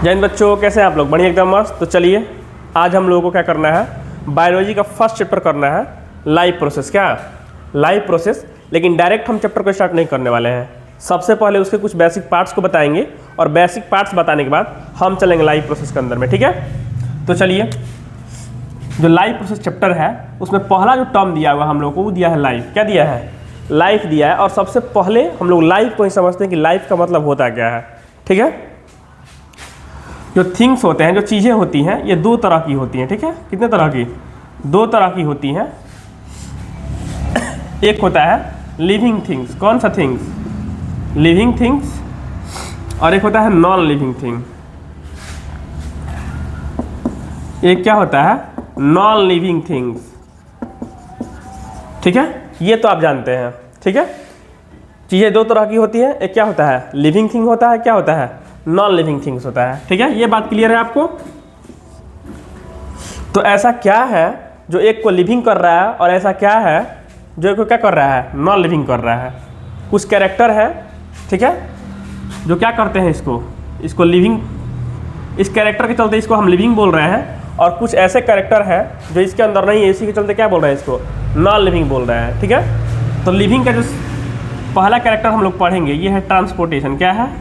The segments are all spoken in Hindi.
जय हिंद बच्चों, कैसे हैं आप लोग? बढ़िया, एकदम मस्त। तो चलिए आज हम लोगों को क्या करना है, बायोलॉजी का फर्स्ट चैप्टर करना है, लाइफ प्रोसेस। क्या लाइफ प्रोसेस? लेकिन डायरेक्ट हम चैप्टर को स्टार्ट नहीं करने वाले हैं। सबसे पहले उसके कुछ बेसिक पार्ट्स को बताएंगे और बेसिक पार्ट्स बताने के बाद हम चलेंगे लाइफ प्रोसेस के अंदर में। ठीक है, तो चलिए जो लाइफ प्रोसेस चैप्टर है उसमें पहला जो टर्म दिया हुआ हम लोग को वो दिया है लाइफ। क्या दिया है? लाइफ दिया है। और सबसे पहले हम लोग लाइफ को ही समझते हैं कि लाइफ का मतलब होता क्या है। ठीक है, जो थिंग्स होते हैं, जो चीज़ें होती हैं, ये दो तरह की होती हैं। ठीक है, कितने तरह की? दो तरह की होती हैं। एक होता है लिविंग थिंग्स। कौन सा थिंग्स? Living things. और एक होता है नॉन लिविंग थिंग। एक क्या होता है? Non living things. ठीक है, ये तो आप जानते हैं। ठीक है, चीज़ें दो तरह की होती हैं। एक क्या होता है? लिविंग थिंग होता है। क्या होता है? नॉन लिविंग थिंग्स होता है। ठीक है, ये बात क्लियर है आपको? तो ऐसा क्या है जो एक को लिविंग कर रहा है और ऐसा क्या है जो एक को क्या कर रहा है? नॉन लिविंग कर रहा है। कुछ कैरेक्टर है, ठीक है, जो क्या करते हैं, इसको लिविंग, इस कैरेक्टर के चलते इसको हम लिविंग बोल रहे हैं। और कुछ ऐसे कैरेक्टर है जो इसके अंदर नहीं है, इसी के चलते क्या बोल रहे हैं, इसको नॉन लिविंग बोल रहे हैं। ठीक है, तो लिविंग का जो पहला कैरेक्टर हम लोग पढ़ेंगे ये है ट्रांसपोर्टेशन। क्या है?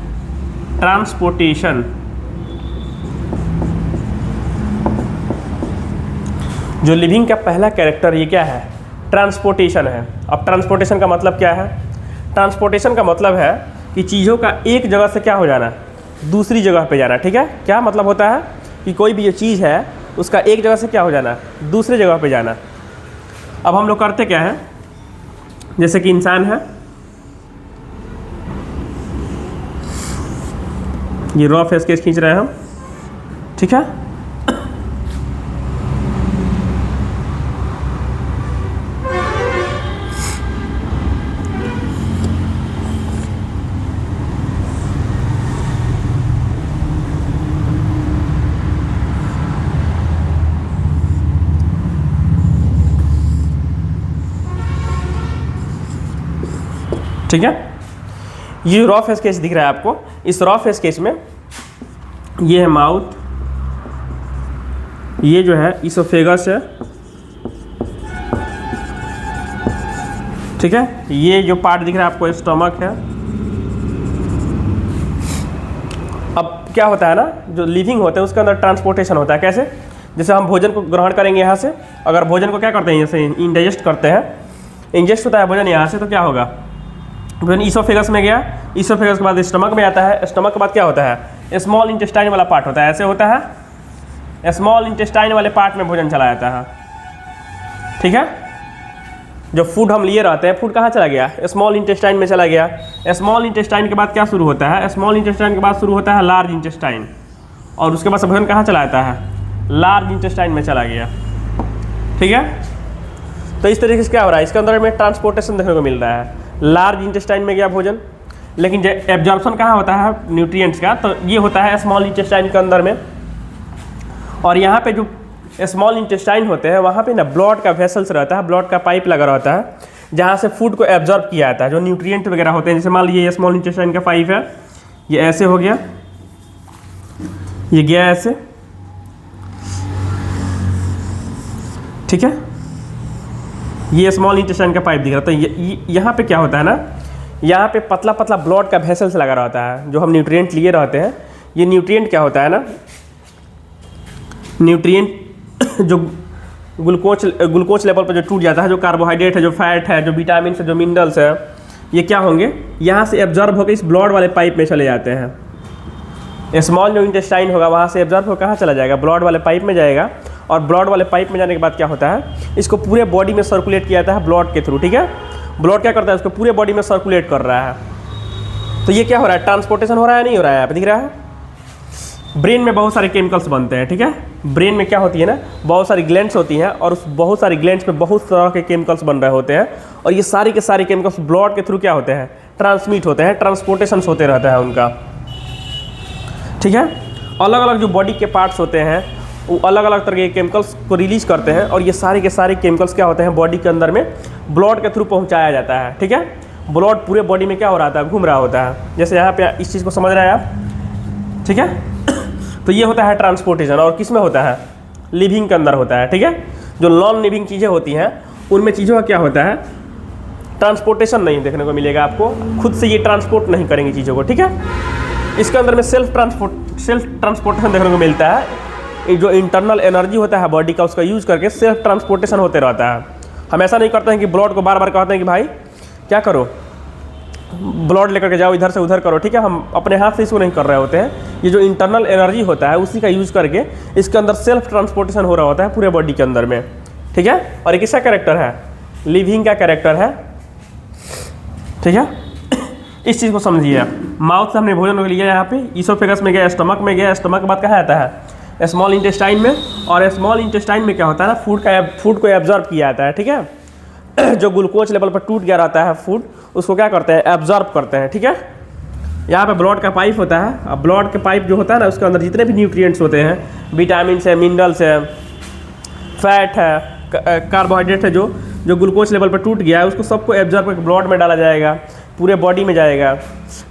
ट्रांसपोर्टेशन। जो लिविंग का पहला कैरेक्टर ये क्या है? ट्रांसपोर्टेशन है। अब ट्रांसपोर्टेशन का मतलब क्या है? ट्रांसपोर्टेशन का मतलब है कि चीज़ों का एक जगह से क्या हो जाना, दूसरी जगह पे जाना। ठीक है, क्या मतलब होता है कि कोई भी जो चीज़ है उसका एक जगह से क्या हो जाना, दूसरी जगह पे जाना। अब हम लोग करते क्या हैं, जैसे कि इंसान है, ये रॉ फेस स्केच खींच रहे हैं हम। ठीक है, ठीक है, ये रॉ फेस स्केच दिख रहा है आपको। इस रॉ फेस स्केच में ये है माउथ, ये जो है इसोफेगस है। ठीक है, ये जो पार्ट दिख रहा है आपको स्टमक है। अब क्या होता है ना, जो लिविंग होते हैं उसके अंदर ट्रांसपोर्टेशन होता है। कैसे? जैसे हम भोजन को ग्रहण करेंगे यहाँ से, अगर भोजन को क्या करते हैं, जैसे इंडाइजेस्ट करते हैं, इंजेस्ट होता है भोजन यहाँ से, तो क्या होगा, भोजन इसोफेगस में गया, इसोफेगस के बाद स्टमक में आता है, स्टमक के बाद क्या होता है, स्मॉल इंटेस्टाइन वाला पार्ट होता है। ऐसे होता है, स्मॉल इंटेस्टाइन वाले पार्ट में भोजन चला जाता है। ठीक है, जो फूड हम लिए रहते हैं, फूड कहाँ चला गया? स्मॉल इंटेस्टाइन में चला गया। स्मॉल इंटेस्टाइन के बाद क्या शुरू होता है? स्मॉल इंटेस्टाइन के बाद शुरू होता है लार्ज इंटेस्टाइन, और उसके बाद से भोजन कहाँ चला जाता है? लार्ज इंटेस्टाइन में चला गया। ठीक है, तो इस तरीके से क्या हो रहा है, इसके अंदर में ट्रांसपोर्टेशन देखने को मिल रहा है। लार्ज इंटेस्टाइन में गया भोजन, लेकिन एब्जॉर्प्शन कहाँ होता है न्यूट्रिएंट्स का, तो ये होता है स्मॉल इंटेस्टाइन के अंदर में। और यहाँ पे जो स्मॉल इंटेस्टाइन होते हैं वहाँ पे ना ब्लड का वेसल्स रहता है, ब्लड का पाइप लगा रहता है, जहाँ से फूड को एब्जॉर्ब किया जाता है, जो न्यूट्रिएंट वगैरह होते हैं। जैसे मान लीजिए ये स्मॉल इंटेस्टाइन का पाइप है, ये ऐसे हो गया, ये गया ऐसे। ठीक है, ये स्मॉल इंटेस्टाइन का पाइप दिख रहा है। तो यहाँ पे क्या होता है ना, यहाँ पे पतला पतला ब्लड का वेसल्स लगा रहता है, जो हम न्यूट्रिएंट लिए रहते हैं। ये न्यूट्रिएंट क्या होता है ना, न्यूट्रिएंट जो ग्लूकोज लेवल पर जो टूट जाता है, जो कार्बोहाइड्रेट है, जो फैट है, जो विटामिन है, जो मिनरल्स है, ये क्या होंगे, यहाँ से एब्जॉर्ब होकर इस ब्लड वाले पाइप में चले जाते हैं। स्मॉल जो इंटेस्टाइन होगा वहाँ से एब्जॉर्ब होकर कहाँ चला जाएगा? ब्लड वाले पाइप में जाएगा। और ब्लड वाले पाइप में जाने के बाद क्या होता है, इसको पूरे बॉडी में सर्कुलेट किया जाता है ब्लड के थ्रू। ठीक है, ब्लड क्या करता है, उसको पूरे बॉडी में सर्कुलेट कर रहा है। तो ये क्या हो रहा है, ट्रांसपोर्टेशन हो रहा है, नहीं हो रहा है? यहाँ पे दिख रहा है, ब्रेन में बहुत सारे केमिकल्स बनते हैं। ठीक है, ब्रेन में क्या होती है ना, बहुत सारी ग्लैंड्स होती हैं, और उस बहुत सारी ग्लैंड्स में बहुत तरह के केमिकल्स बन रहे होते हैं। और ये सारे के सारे केमिकल्स ब्लड के थ्रू क्या होते हैं, ट्रांसमिट होते हैं, ट्रांसपोर्टेशन होते रहता है उनका। ठीक है, अलग अलग जो बॉडी के पार्ट्स होते हैं वो अलग अलग तरह के केमिकल्स को रिलीज करते हैं, और ये सारे के सारे केमिकल्स क्या होते हैं, बॉडी के अंदर में ब्लड के थ्रू पहुंचाया जाता है। ठीक है, ब्लड पूरे बॉडी में क्या हो रहा था, घूम रहा होता है। जैसे यहाँ पे इस चीज़ को समझ रहे हैं आप, ठीक है। तो ये होता है ट्रांसपोर्टेशन, और किस में होता है? लिविंग के अंदर होता है, ठीक है। जो नॉन लिविंग चीज़ें होती हैं उनमें चीज़ों का क्या होता है? ट्रांसपोर्टेशन नहीं देखने को मिलेगा आपको, खुद से ये ट्रांसपोर्ट नहीं करेंगे चीज़ों को, ठीक है। इसके अंदर में सेल्फ ट्रांसपोर्टेशन देखने को मिलता है। ये जो इंटरनल एनर्जी होता है बॉडी का, उसका यूज़ करके सेल्फ ट्रांसपोर्टेशन होते रहता है। हम ऐसा नहीं करते हैं कि ब्लड को बार बार कहते हैं कि भाई क्या करो, ब्लड लेकर के जाओ, इधर से उधर करो, ठीक है। हम अपने हाथ से इसको नहीं कर रहे होते हैं। ये जो इंटरनल एनर्जी होता है उसी का यूज़ करके इसके अंदर सेल्फ ट्रांसपोर्टेशन हो रहा होता है पूरे बॉडी के अंदर में, ठीक है। और ये किसका कैरेक्टर है? लिविंग का कैरेक्टर है, ठीक है। इस चीज़ को समझिए आप। माउथ से हमने भोजन लिया, यहाँ पे ईसोफेगस में गया, स्टमक में गया, स्टमक के बाद कहाँ आता है? स्मॉल इंटेस्टाइन में। और स्मॉल इंटेस्टाइन में क्या होता है ना, फूड को एब्जॉर्ब किया जाता है, ठीक है। जो ग्लूकोज लेवल पर टूट गया रहता है फूड, उसको क्या करते हैं? एब्जॉर्ब करते हैं, ठीक है। यहाँ पे ब्लड का पाइप होता है। अब ब्लड के पाइप जो होता है ना, उसके अंदर जितने भी न्यूट्रिएंट्स होते हैं, विटामिन है, मिनरल्स है, फैट है, कार्बोहाइड्रेट है, जो ग्लूकोज लेवल पर टूट गया है, उसको सबको एब्जॉर्ब करके ब्लड में डाला जाएगा, पूरे बॉडी में जाएगा,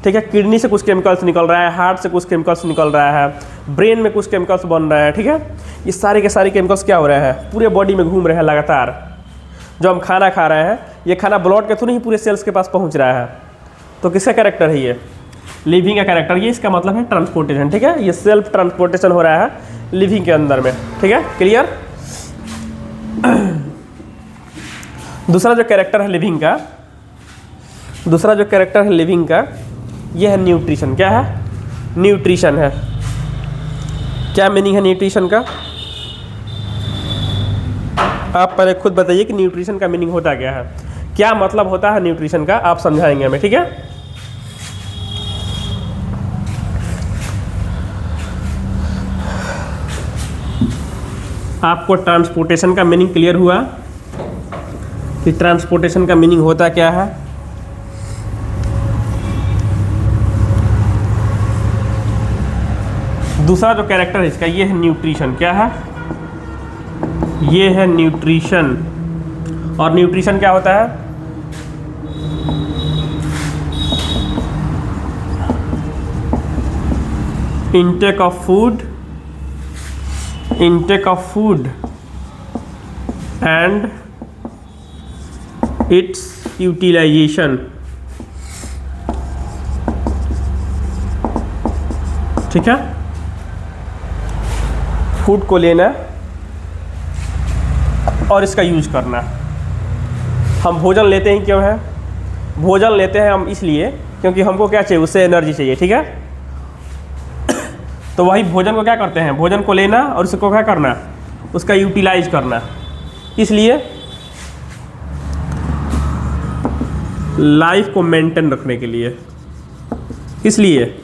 ठीक है। किडनी से कुछ केमिकल्स निकल रहा है, हार्ट से कुछ केमिकल्स निकल रहा है, ब्रेन में कुछ केमिकल्स बन रहा है, ठीक है। ये सारे के सारे केमिकल्स क्या हो रहे हैं? पूरे बॉडी में घूम रहे हैं लगातार। जो हम खाना खा रहे हैं, ये खाना ब्लड के थ्रू ही पूरे सेल्स के पास पहुंच रहा है। तो किसका कैरेक्टर है ये? लिविंग का कैरेक्टर। ये इसका मतलब है ट्रांसपोर्टेशन, ठीक है। ये सेल्फ ट्रांसपोर्टेशन हो रहा है लिविंग के अंदर में, ठीक है। क्लियर? दूसरा जो कैरेक्टर है लिविंग का, ये है न्यूट्रिशन। क्या है? न्यूट्रिशन है। क्या मीनिंग है न्यूट्रिशन का? आप पहले खुद बताइए कि न्यूट्रिशन का मीनिंग होता क्या है, क्या मतलब होता है न्यूट्रिशन का, आप समझाएंगे हमें, ठीक है। आपको ट्रांसपोर्टेशन का मीनिंग क्लियर हुआ कि ट्रांसपोर्टेशन का मीनिंग होता क्या है? दूसरा जो कैरेक्टर है इसका, ये है न्यूट्रिशन। क्या है? ये है न्यूट्रिशन। और न्यूट्रिशन क्या होता है? Intake of food and its utilisation, ठीक है। फूड को लेना और इसका यूज करना। हम भोजन लेते हैं क्यों है? भोजन लेते हैं हम इसलिए क्योंकि हमको क्या चाहिए? उससे एनर्जी चाहिए, ठीक है। तो वही भोजन को क्या करते हैं? भोजन को लेना और उसको क्या करना? उसका यूटिलाइज करना। इसलिए लाइफ को मेंटेन रखने के लिए, इसलिए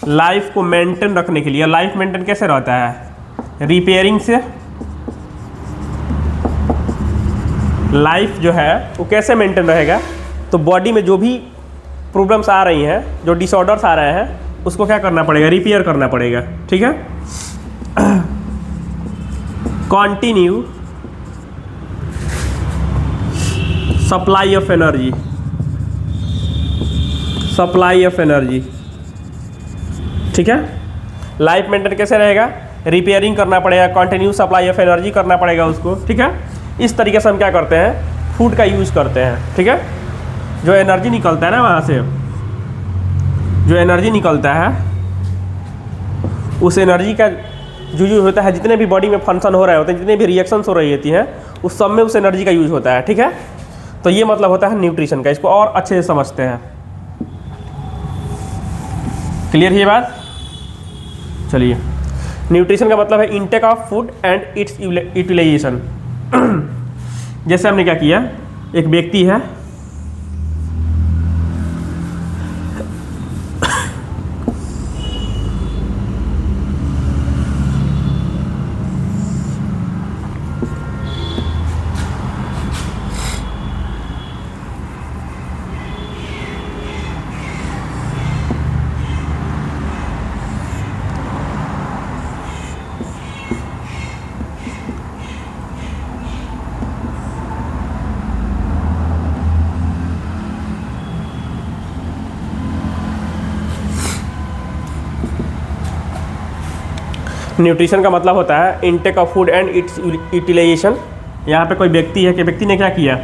लाइफ को मेंटेन रखने के लिए। लाइफ मेंटेन कैसे रहता है? रिपेयरिंग से। लाइफ जो है वो कैसे मेंटेन रहेगा? तो बॉडी में जो भी प्रॉब्लम्स आ रही हैं, जो डिसऑर्डर्स आ रहे हैं, उसको क्या करना पड़ेगा? रिपेयर करना पड़ेगा, ठीक है। कंटिन्यू सप्लाई ऑफ एनर्जी, ठीक है। लाइफ मेंटेन कैसे रहेगा? रिपेयरिंग करना पड़ेगा, कंटिन्यू सप्लाई ऑफ एनर्जी करना पड़ेगा उसको, ठीक है। इस तरीके से हम क्या करते हैं? फूड का यूज़ करते हैं, ठीक है। जो एनर्जी निकलता है ना वहाँ से, जो एनर्जी निकलता है, उस एनर्जी का जो यूज होता है, जितने भी बॉडी में फंक्शन हो रहे होते हैं, जितने भी रिएक्शंस हो रही होती हैं, उस सब में उस एनर्जी का यूज होता है, ठीक है। तो ये मतलब होता है न्यूट्रिशन का। इसको और अच्छे से समझते हैं। क्लियर है ये बात? चलिए, न्यूट्रिशन का मतलब है intake of food and its utilisation. जैसे हमने क्या किया, एक व्यक्ति है, न्यूट्रिशन का मतलब होता है intake of food and its utilisation. यहाँ पे कोई व्यक्ति है कि व्यक्ति ने क्या किया,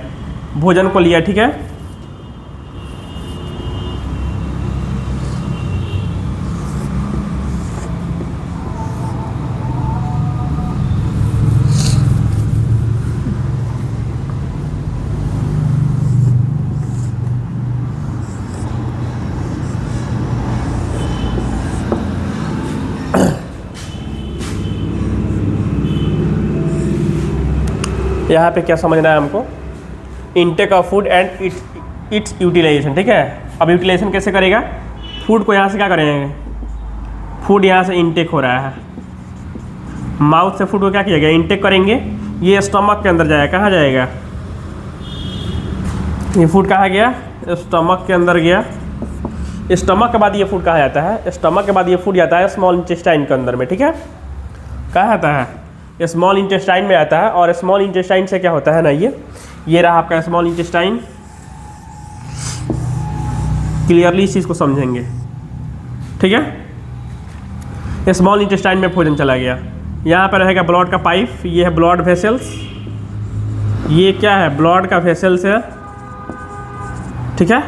भोजन को लिया, ठीक है। यहाँ पे क्या समझना है हमको, intake of food and its utilisation, ठीक है। अब यूटिलाइजेशन कैसे करेगा, फूड को यहाँ से क्या करेंगे, फूड यहाँ से इनटेक हो रहा है, माउथ से फूड को क्या किया गया, इनटेक करेंगे, ये स्टमक के अंदर जाएगा। कहाँ जाएगा, ये फूड कहाँ गया, स्टमक के अंदर गया। स्टमक के बाद ये फूड कहाँ जाता है, स्टमक के बाद ये फूड जाता है स्मॉल इंटेस्टाइन के अंदर में, ठीक है। कहाँ आता है, स्मॉल इंटेस्टाइन में आता है। और स्मॉल इंटेस्टाइन से क्या होता है ना, ये रहा आपका स्मॉल इंटेस्टाइन। क्लियरली इस चीज़ को समझेंगे, ठीक है। स्मॉल इंटेस्टाइन में भोजन चला गया, यहाँ पर रहेगा ब्लड का पाइप, ये है ब्लड वेसल्स, ये क्या है, ब्लड का वेसल्स है, ठीक है।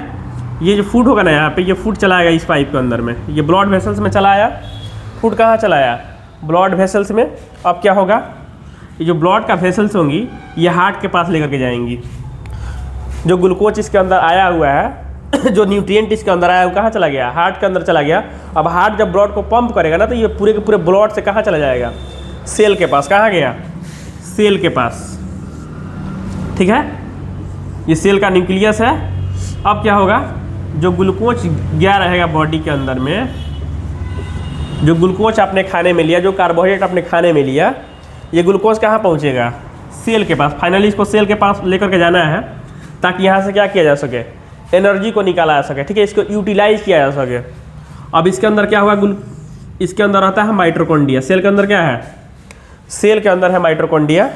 ये जो फूड होगा ना यहाँ पे, ये फूड चलाएगा इस पाइप के अंदर में, ये ब्लड वेसल्स में चला आया, फूड कहाँ चला आया, ब्लड वेसल्स में। अब क्या होगा, ये जो ब्लड का वेसल्स होंगी ये हार्ट के पास लेकर के जाएंगी। जो ग्लूकोज इसके अंदर आया हुआ है, जो न्यूट्रिएंट इसके अंदर आया है, वो कहाँ चला गया, हार्ट के अंदर चला गया। अब हार्ट जब ब्लड को पंप करेगा ना, तो ये पूरे के पूरे ब्लड से कहाँ चला जाएगा, सेल के पास। कहाँ गया, सेल के पास, ठीक है। ये सेल का न्यूक्लियस है। अब क्या होगा, जो ग्लूकोज गया रहेगा बॉडी के अंदर में, जो ग्लूकोज आपने खाने में लिया, जो कार्बोहाइड्रेट आपने खाने में लिया, ये ग्लूकोज कहाँ पहुँचेगा, सेल के पास। फाइनली इसको सेल के पास लेकर के जाना है, ताकि यहाँ से क्या किया जा सके, एनर्जी को निकाला जा सके, ठीक है, इसको यूटिलाइज किया जा सके। अब इसके अंदर क्या होगा, इसके अंदर आता है माइटोकॉन्ड्रिया। सेल के अंदर क्या है, सेल के अंदर है माइटोकॉन्ड्रिया।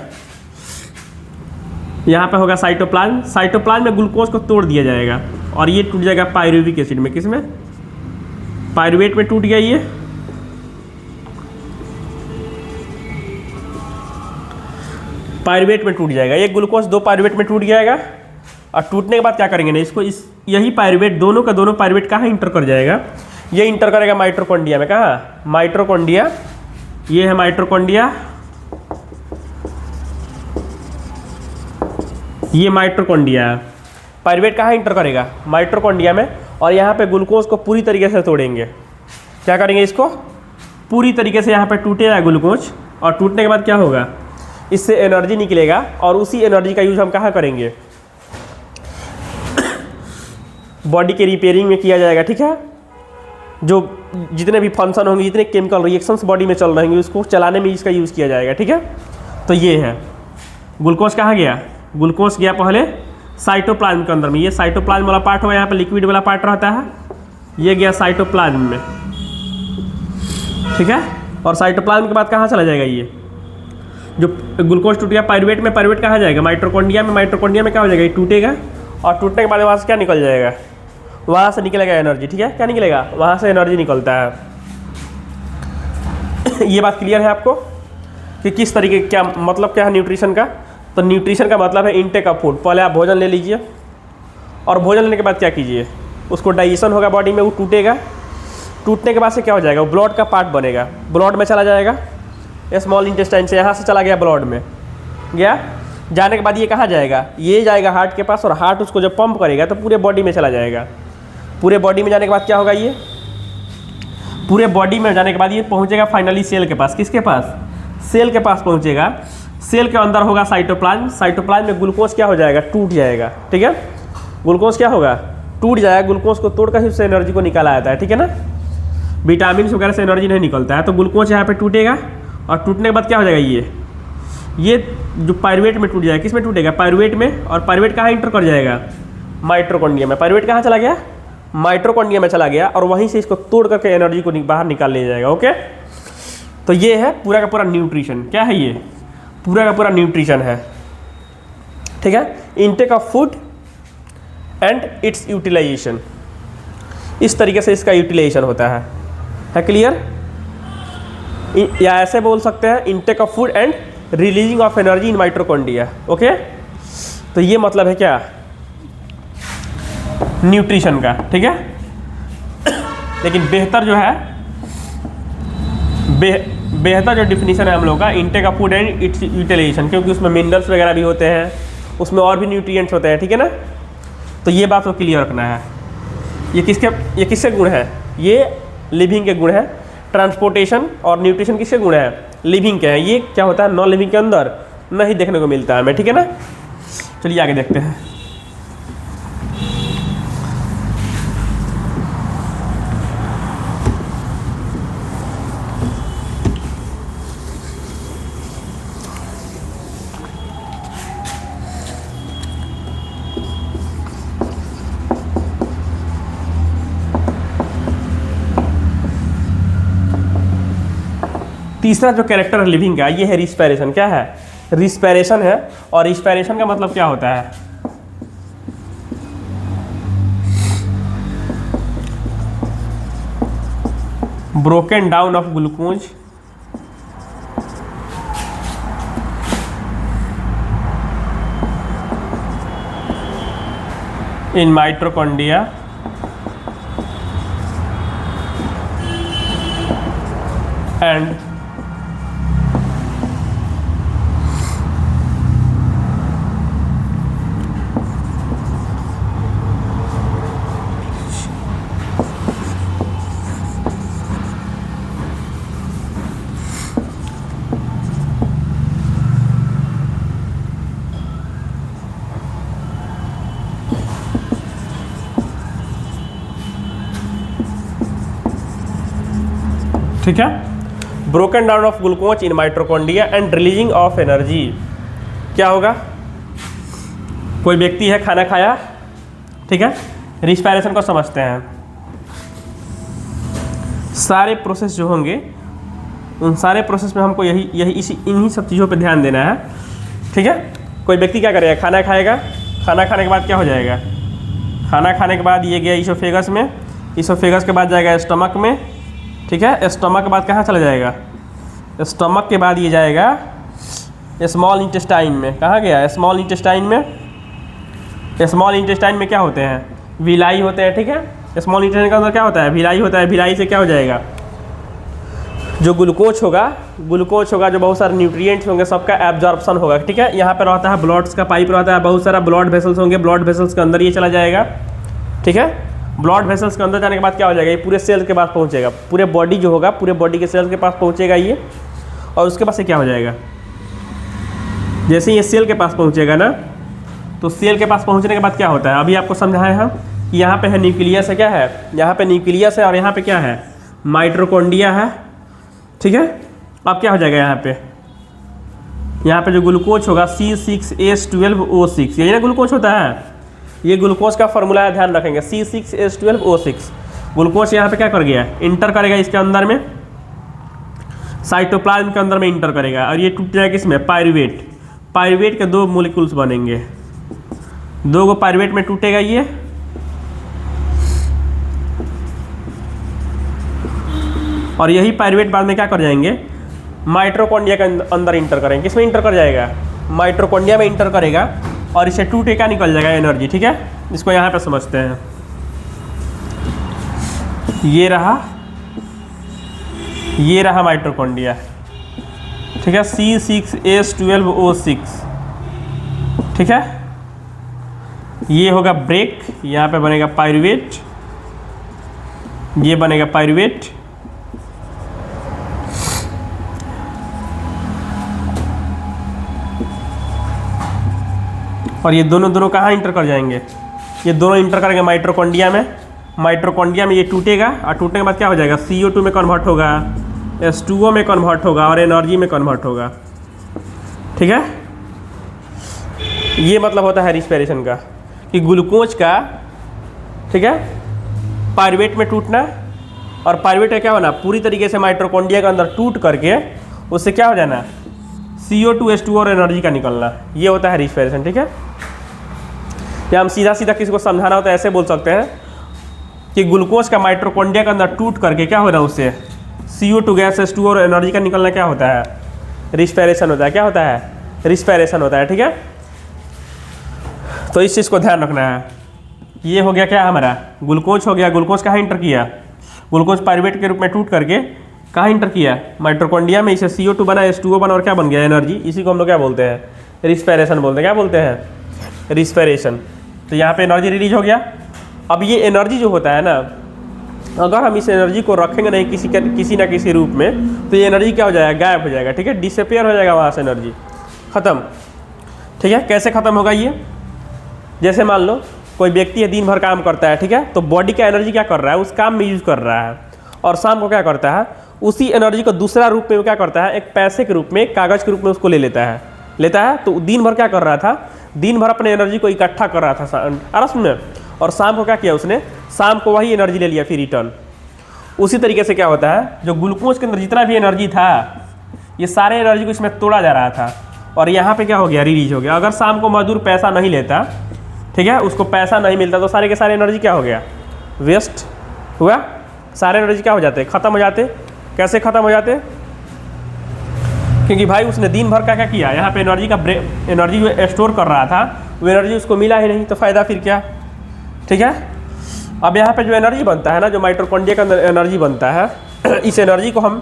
यहाँ पे होगा साइटोप्लाज्म। साइटोप्लाज्म में ग्लूकोज को तोड़ दिया जाएगा और ये टूट जाएगा पायरुविक एसिड में। किसमें, पायरुवेट में टूट गया, ये पायरुवेट में टूट जाएगा। ये ग्लूकोज दो पायरुवेट में टूट जाएगा और टूटने के बाद क्या करेंगे ना, इसको यही पायरुवेट, दोनों का दोनों पायरुवेट कहाँ इंटर कर जाएगा, ये इंटर करेगा माइटोकॉन्ड्रिया में। कहाँ, माइटोकॉन्ड्रिया, ये है माइटोकॉन्ड्रिया, ये माइटोकॉन्ड्रिया। पायरुवेट कहाँ इंटर करेगा, माइटोकॉन्ड्रिया में। और यहाँ पे ग्लूकोज को पूरी तरीके से तोड़ेंगे। क्या करेंगे, इसको पूरी तरीके से यहाँ पे टूटेगा ग्लूकोज, और टूटने के बाद क्या होगा, इससे एनर्जी निकलेगा और उसी एनर्जी का यूज हम कहाँ करेंगे, बॉडी के रिपेयरिंग में किया जाएगा, ठीक है। जो जितने भी फंक्शन होंगे, जितने केमिकल रिएक्शंस बॉडी में चल रहे होंगे, उसको चलाने में इसका यूज़ किया जाएगा, ठीक है। तो ये है ग्लूकोज कहाँ गया, ग्लूकोज गया पहले साइटोप्लाज्म के अंदर में। ये साइटोप्लाज्म वाला पार्ट होगा, यहाँ पे लिक्विड वाला पार्ट रहता है, ये गया साइटोप्लाज्म में, ठीक है। और साइटोप्लाज्म के बाद कहाँ चला जाएगा, ये जो ग्लूकोज टूट गया पायरुवेट में, पायरुवेट कहाँ जाएगा, माइटोकॉन्ड्रिया में। माइटोकॉन्ड्रिया में क्या हो जाएगा, ये टूटेगा और टूटने के बाद वहाँ से क्या निकल जाएगा, वहाँ से निकलेगा एनर्जी, ठीक है। क्या निकलेगा, वहाँ से एनर्जी निकलता है। ये बात क्लियर है आपको कि किस तरीके, क्या मतलब क्या है न्यूट्रिशन का। तो न्यूट्रिशन का मतलब है इनटेक ऑफ फूड। पहले आप भोजन ले लीजिए और भोजन लेने के बाद क्या कीजिए, उसको डाइजेशन होगा बॉडी में, वो टूटेगा। टूटने के बाद से क्या हो जाएगा, वो ब्लड का पार्ट बनेगा, ब्लड में चला जाएगा, स्मॉल इंटेस्टाइन से यहाँ से चला गया ब्लड में गया। जाने के बाद ये कहाँ जाएगा, ये जाएगा हार्ट के पास, और हार्ट उसको जब पंप करेगा तो पूरे बॉडी में चला जाएगा। पूरे बॉडी में जाने के बाद क्या होगा, ये पूरे बॉडी में जाने के बाद ये पहुँचेगा फाइनली सेल के पास। किसके पास, सेल के पास पहुँचेगा। सेल के अंदर होगा साइटोप्लाज्म। साइटोप्लाज्म में ग्लूकोज क्या हो जाएगा, टूट जाएगा, ठीक है। ग्लूकोज क्या होगा, टूट जाएगा। ग्लूकोज को तोड़कर ही उससे एनर्जी को निकाला जाता है, ठीक है ना। विटामिन वगैरह से एनर्जी नहीं निकलता है, तो ग्लूकोज यहाँ पे टूटेगा और टूटने के बाद क्या हो जाएगा, ये जो पायरुवेट में टूट जाएगा। किस में टूटेगा, पायरुवेट में। और पायरुवेट कहाँ इंटर कर जाएगा, माइटोकॉन्ड्रिया में। पायरुवेट कहाँ चला गया, माइटोकॉन्ड्रिया में चला गया, और वहीं से इसको तोड़ करके एनर्जी को बाहर निकाल लिया जाएगा। ओके, तो ये है पूरा का पूरा न्यूट्रिशन। क्या है, ये पूरा का पूरा न्यूट्रिशन है, ठीक है। Intake of food and its utilisation, इस तरीके से इसका यूटिलाइजेशन होता है क्लियर। या ऐसे बोल सकते हैं intake of food and releasing of energy in mitochondria. Okay, तो ये मतलब है क्या, न्यूट्रिशन का, ठीक है। लेकिन बेहतर जो है, बेहतर जो डिफिनीशन है हम लोग का, intake of food and its utilisation, क्योंकि उसमें मिनरल्स वगैरह भी होते हैं, उसमें और भी न्यूट्रिएंट्स होते हैं, ठीक है ना। तो ये बात को क्लियर रखना है। ये किसके गुण है, ये लिविंग के गुण है। ट्रांसपोर्टेशन और न्यूट्रिशन किसके गुण है, लिविंग के हैं। ये क्या होता है, नॉन लिविंग के अंदर नहीं देखने को मिलता है हमें, ठीक है ना। चलिए आगे देखते हैं। तीसरा जो कैरेक्टर लिविंग का, ये है रिस्पायरेशन। क्या है, रिस्पायरेशन है। और रिस्पायरेशन का मतलब क्या होता है, broken down of glucose in mitochondria and ठीक है, broken down of glucose in mitochondria and releasing of energy. क्या होगा, कोई व्यक्ति है, खाना खाया, ठीक है, रिस्पायरेशन को समझते हैं। सारे प्रोसेस जो होंगे, उन सारे प्रोसेस में हमको इन्हीं सब चीज़ों पे ध्यान देना है, ठीक है। कोई व्यक्ति क्या करेगा, खाना खाएगा, खाना खाने के बाद क्या हो जाएगा, खाना खाने के बाद ये गया ईसोफेगस में, ईसोफेगस के बाद जाएगा स्टमक में, ठीक है। स्टमक के बाद कहाँ चला जाएगा, स्टमक के बाद ये जाएगा स्मॉल इंटेस्टाइन में। कहाँ गया, स्मॉल इंटेस्टाइन में। स्मॉल इंटेस्टाइन में क्या होते हैं, विलाई होते हैं, ठीक है। स्मॉल इंटेस्टाइन के अंदर क्या होता है, विलाई होता है। विलाई से क्या हो जाएगा, जो ग्लूकोज होगा जो बहुत सारे न्यूट्रिएंट्स होंगे, सबका एब्जॉर्प्शन होगा, ठीक है। यहाँ पर रहता है ब्लड्स का पाइप रहता है, बहुत सारा ब्लड वेसल्स होंगे, ब्लड वेसल्स के अंदर ये चला जाएगा, ठीक है। ब्लड वेसल्स के अंदर जाने के बाद क्या हो जाएगा, ये पूरे सेल के पास पहुंचेगा, पूरे बॉडी जो होगा, पूरे बॉडी के सेल्स के पास पहुंचेगा ये। और उसके पास से क्या हो जाएगा, जैसे ये सेल के पास पहुंचेगा ना, तो सेल के पास पहुंचने के बाद क्या होता है, अभी आपको समझाए हम कि यहाँ पे है न्यूक्लियस है, क्या है, यहाँ पे न्यूक्लियस है, और यहाँ पे क्या है, माइटोकॉन्ड्रिया है, ठीक है। अब क्या हो जाएगा, यहाँ पे जो ग्लूकोज होगा C6H12O6, यही ना ग्लूकोज होता है, ये ग्लूकोज का फॉर्मूला है, ध्यान रखेंगे, C6H12O6। ग्लूकोज यहाँ पे क्या कर गया, इंटर करेगा इसके अंदर में, साइटोप्लाज्म के अंदर में इंटर करेगा, और ये टूट जाएगा किसमें, पायरुवेट। पायरुवेट के 2 मोलिक्यूल्स बनेंगे, 2 गो पायरुवेट में टूटेगा ये, और यही पायरुवेट बाद में क्या कर जाएंगे, माइटोकॉन्ड्रिया के अंदर इंटर करेंगे। किसमें इंटर कर जाएगा, माइटोकॉन्ड्रिया में इंटर करेगा, और इसे टूटे क्या निकल जाएगा, एनर्जी, ठीक है। इसको यहाँ पे समझते हैं, ये रहा माइटोकॉन्ड्रिया, ठीक है, C6H12O6, ठीक है। ये होगा ब्रेक, यहाँ पे बनेगा पायरुवेट, ये बनेगा पायरुवेट, और ये दोनों कहाँ इंटर कर जाएंगे, ये दोनों इंटर करेंगे माइटोकॉन्ड्रिया में। माइटोकॉन्ड्रिया में ये टूटेगा, और टूटने के बाद क्या हो जाएगा, CO2 में कन्वर्ट होगा, H2O में कन्वर्ट होगा, और एनर्जी में कन्वर्ट होगा, ठीक है। ये मतलब होता है रिस्पायरेशन का, कि ग्लूकोज का, ठीक है, पायरुवेट में टूटना, और पायरुवेट का क्या होना, पूरी तरीके से माइटोकॉन्ड्रिया के अंदर टूट करके उससे क्या हो जाना, CO2 H2O और एनर्जी का निकलना, ये होता है रिस्पायरेशन, ठीक है। या हम सीधा किसी को समझाना होता है, ऐसे बोल सकते हैं कि ग्लूकोज का माइटोकॉन्ड्रिया के अंदर टूट करके क्या हो रहा है, उससे CO2 गैस H2O और एनर्जी का निकलना क्या होता है? रिस्पायरेशन होता है। क्या होता है? रिस्पायरेशन होता है। ठीक है, तो इस चीज़ को ध्यान रखना है। ये हो गया क्या हमारा? ग्लूकोज हो गया। ग्लूकोज कहाँ इंटर किया? ग्लूकोज पायरुवेट के रूप में टूट करके कहाँ इंटर किया? माइटोकॉन्ड्रिया में। इसे CO2 बना, H2O बना और क्या बन गया? एनर्जी। इसी को हम लोग क्या बोलते हैं? रिस्पायरेशन बोलते हैं। क्या बोलते हैं? रिस्पायरेशन। तो यहाँ पे एनर्जी रिलीज हो गया। अब ये एनर्जी जो होता है ना, अगर हम इस एनर्जी को रखेंगे नहीं किसी ना किसी रूप में, तो ये एनर्जी क्या हो जाएगा? गायब हो जाएगा। ठीक है, डिसअपियर हो जाएगा वहाँ से एनर्जी, ख़त्म। ठीक है, कैसे ख़त्म होगा ये? जैसे मान लो कोई व्यक्ति है, दिन भर काम करता है, ठीक है, तो बॉडी का एनर्जी क्या कर रहा है? उस काम में यूज़ कर रहा है, और शाम को क्या करता है? उसी एनर्जी को दूसरा रूप में वो क्या करता है? एक पैसे के रूप में, एक कागज़ के रूप में उसको ले लेता है। तो दिन भर क्या कर रहा था? दिन भर अपने एनर्जी को इकट्ठा कर रहा था आरस में, और शाम को क्या किया उसने? शाम को वही एनर्जी ले लिया फिर रिटर्न। उसी तरीके से क्या होता है, जो ग्लूकोज के अंदर जितना भी एनर्जी था, ये सारे एनर्जी को इसमें तोड़ा जा रहा था, और यहाँ पे क्या हो गया? रिलीज हो गया। अगर शाम को मजदूर पैसा नहीं लेता, ठीक है, उसको पैसा नहीं मिलता, तो सारे के सारे एनर्जी क्या हो गया? वेस्ट हुआ। सारे एनर्जी क्या हो जाते? ख़त्म हो जाते। कैसे ख़त्म हो जाते? क्योंकि भाई उसने दिन भर का क्या किया? यहाँ पे एनर्जी जो स्टोर कर रहा था, वो एनर्जी उसको मिला ही नहीं, तो फ़ायदा फिर क्या? ठीक है, अब यहाँ पे जो एनर्जी बनता है ना, जो माइटोकॉन्ड्रिया के अंदर एनर्जी बनता है, इस एनर्जी को हम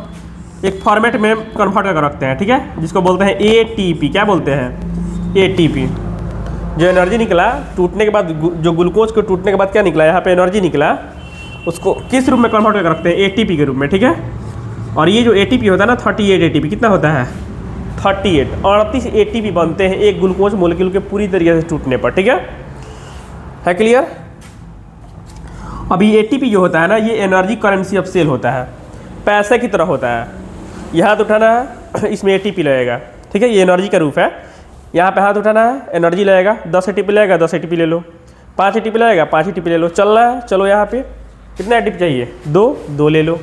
एक फॉर्मेट में कन्वर्ट करके रखते हैं। ठीक है, जिसको बोलते हैं ATP। क्या बोलते हैं? ATP। जो एनर्जी निकला टूटने के बाद, जो ग्लूकोज को टूटने के बाद क्या निकला? यहाँ पे एनर्जी निकला, उसको किस रूप में कन्वर्ट करके रखते हैं? ATP के रूप में। ठीक है, और ये जो ATP होता है ना, 38 ATP। कितना होता है? 38 ATP बनते हैं एक ग्लूकोज मोलिक्यूल के पूरी तरीके से टूटने पर। ठीक है क्लियर? अभी ATP जो होता है ना, ये एनर्जी करेंसी ऑफ सेल होता है, पैसे की तरह होता है। यहाँ हाथ उठाना है, इसमें ATP लगेगा। ठीक है, ये एनर्जी का रूप है। यहाँ पे हाथ उठाना है, एनर्जी लगेगा, 10 ATP लगेगा, 10 ATP ले लो। 5 ATP लगेगा, 5 ATP ले लो। चलना है, चलो। यहाँ पे कितना ATP चाहिए? 2 ले लो।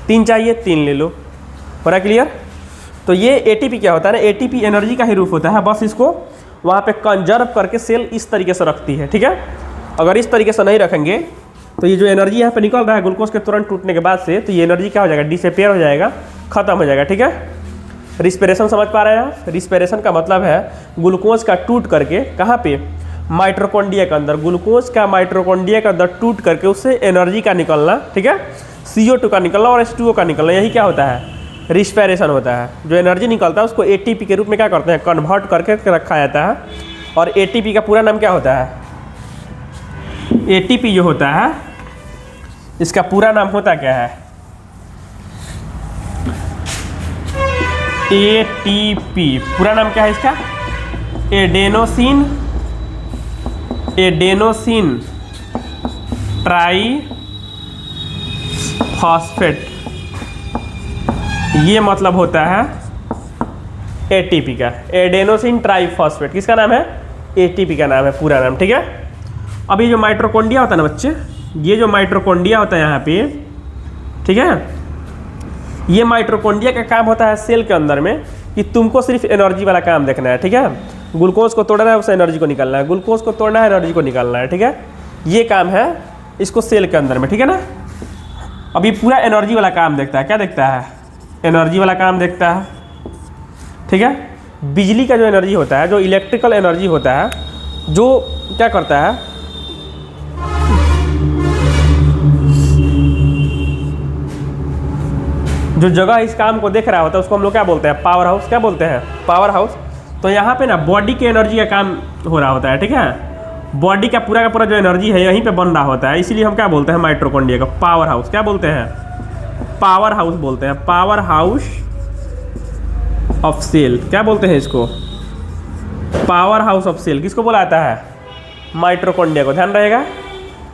3 चाहिए, 3 ले लो। हो रहा क्लियर? तो ये ATP क्या होता है ना, ATP एनर्जी का ही रूप होता है, बस इसको वहाँ पे कंजर्व करके सेल इस तरीके से रखती है। ठीक है, अगर इस तरीके से नहीं रखेंगे, तो ये जो एनर्जी यहाँ पे निकल रहा है ग्लूकोज के तुरंत टूटने के बाद से, तो ये एनर्जी क्या हो जाएगा? डिसअपियर हो जाएगा, ख़त्म हो जाएगा। ठीक है, रिस्पिरेशन समझ पा रहे हैं आप? रिस्पिरेशन का मतलब है ग्लूकोज का टूट करके कहाँ पे? माइटोकॉन्ड्रिया के अंदर। ग्लूकोज का माइटोकॉन्ड्रिया के अंदर टूट करके उससे एनर्जी का निकलना, ठीक है, CO2 का निकलना और H2O का निकलना, यही क्या होता है? रिस्पिरेशन होता है। जो एनर्जी निकलता है उसको ATP के रूप में क्या करते हैं? कन्वर्ट करके रखा जाता है। और ATP का पूरा नाम क्या होता है? ATP जो होता है, इसका पूरा नाम होता क्या है? ATP पूरा नाम क्या है इसका? एडेनोसिन ट्राई फॉस्फेट, ये मतलब होता है ATP का। एडेनोसिन ट्राई फॉस्फेट किसका नाम है? ATP का नाम है, पूरा नाम। ठीक है, अब ये जो माइटोकॉन्ड्रिया होता है ना बच्चे, ये जो माइटोकॉन्ड्रिया होता है यहाँ पे, ठीक है, ये माइटोकॉन्ड्रिया का काम होता है सेल के अंदर में कि तुमको सिर्फ एनर्जी वाला काम देखना है। ठीक है, ग्लूकोज को तोड़ना है, उससे एनर्जी को निकालना है, ग्लूकोज को तोड़ना है, एनर्जी को निकालना है। ठीक है, ये काम है इसको सेल के अंदर में। ठीक है ना, अभी पूरा एनर्जी वाला काम देखता है। क्या देखता है? एनर्जी वाला काम देखता है। ठीक है, बिजली का जो एनर्जी होता है, जो इलेक्ट्रिकल एनर्जी होता है, जो क्या करता है, जो जगह इस काम को देख रहा होता है उसको हम लोग क्या बोलते हैं? Power house. क्या बोलते हैं? Power house. तो यहाँ पे ना बॉडी के एनर्जी का काम हो रहा होता है। ठीक है, बॉडी का पूरा जो एनर्जी है यहीं पे बन रहा होता है, इसीलिए हम क्या बोलते हैं? माइटोकॉन्ड्रिया का पावर हाउस। क्या बोलते हैं? पावर हाउस बोलते हैं, पावर हाउस ऑफ सेल। क्या बोलते हैं इसको? Power house of cell. किसको बोला जाता है? माइटोकॉन्ड्रिया को। ध्यान रहेगा,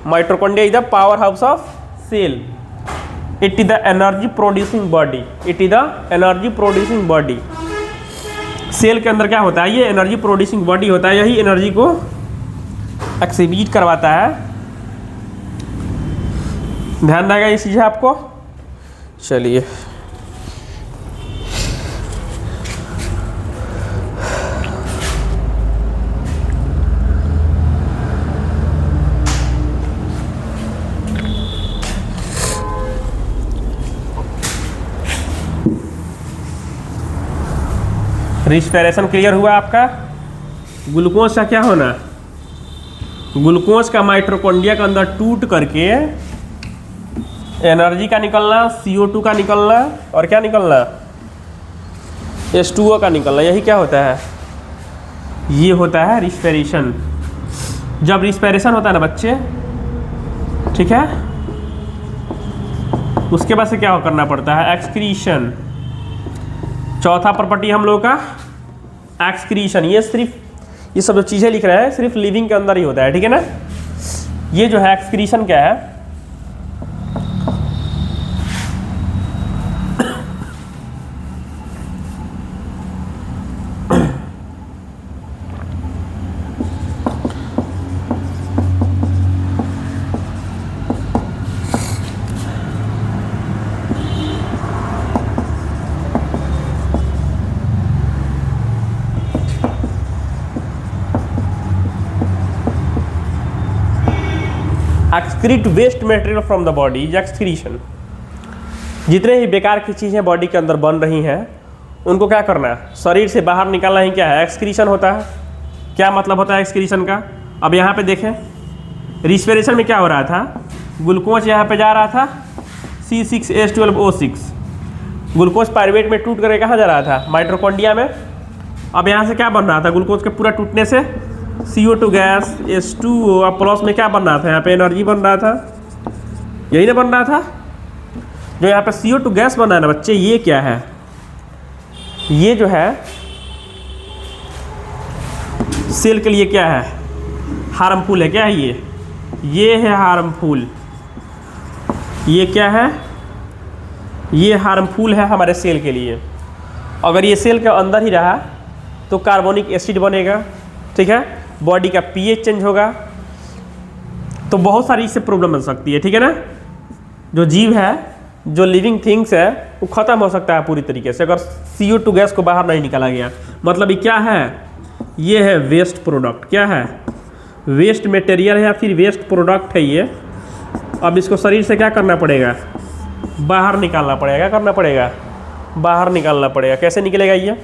mitochondria is the power house of cell. It is the energy producing body. It is the energy producing body. Cell के अंदर क्या होता है? ये एनर्जी प्रोड्यूसिंग बॉडी होता है, यही एनर्जी को एक्सिबिट करवाता है। ध्यान रहेगा ये चीज़ है आपको। चलिए, रिस्पिरेशन क्लियर हुआ आपका। ग्लूकोज का क्या होना, ग्लूकोज का माइटोकॉन्ड्रिया के अंदर टूट करके एनर्जी का निकलना, CO2 का निकलना और क्या निकलना, H2O का निकलना। यही क्या होता है, ये होता है रिस्पिरेशन। जब रिस्पिरेशन होता है ना बच्चे, ठीक है, उसके बाद से क्या करना पड़ता है, एक्सक्रीशन। चौथा प्रॉपर्टी हम लोगों का एक्सक्रीशन। ये सिर्फ ये सब जो चीज़ें लिख रहे हैं सिर्फ लिविंग के अंदर ही होता है, ठीक है ना। ये जो है एक्सक्रीशन क्या है, excrete waste material from the body is excretion. जितने ही बेकार की चीज़ें बॉडी के अंदर बन रही हैं उनको क्या करना है, शरीर से बाहर निकालना ही क्या है, एक्सक्रीशन होता है। क्या मतलब होता है एक्सक्रीशन का, अब यहाँ पे देखें, रिस्पिरेशन में क्या हो रहा था, ग्लूकोज यहाँ पे जा रहा था C6H12O6, ग्लूकोज पायरुवेट में टूट करके कहाँ जा रहा था, माइटोकॉन्ड्रिया में। अब यहाँ से क्या बन रहा था, ग्लूकोज के पूरा टूटने से CO2 गैस, H2O और प्लस में क्या बन रहा था, यहाँ पे एनर्जी बन रहा था, यही ना बन रहा था। जो यहाँ पे CO2 गैस बन रहा है ना बच्चे, ये क्या है, ये जो है सेल के लिए क्या है, हार्मफुल है। क्या है ये है हार्मफुल। ये क्या है, ये हार्मफुल है हमारे सेल के लिए। अगर ये सेल के अंदर ही रहा तो कार्बोनिक एसिड बनेगा, ठीक है, बॉडी का pH चेंज होगा, तो बहुत सारी इससे प्रॉब्लम बन सकती है, ठीक है ना। जो जीव है, जो लिविंग थिंग्स है, वो ख़त्म हो सकता है पूरी तरीके से अगर CO2 गैस को बाहर नहीं निकाला गया। मतलब ये क्या है, ये है वेस्ट प्रोडक्ट। क्या है, वेस्ट मटेरियल है या फिर वेस्ट प्रोडक्ट है ये। अब इसको शरीर से क्या करना पड़ेगा, बाहर निकालना पड़ेगा। क्या करना पड़ेगा, बाहर निकालना पड़ेगा। कैसे निकलेगा ये,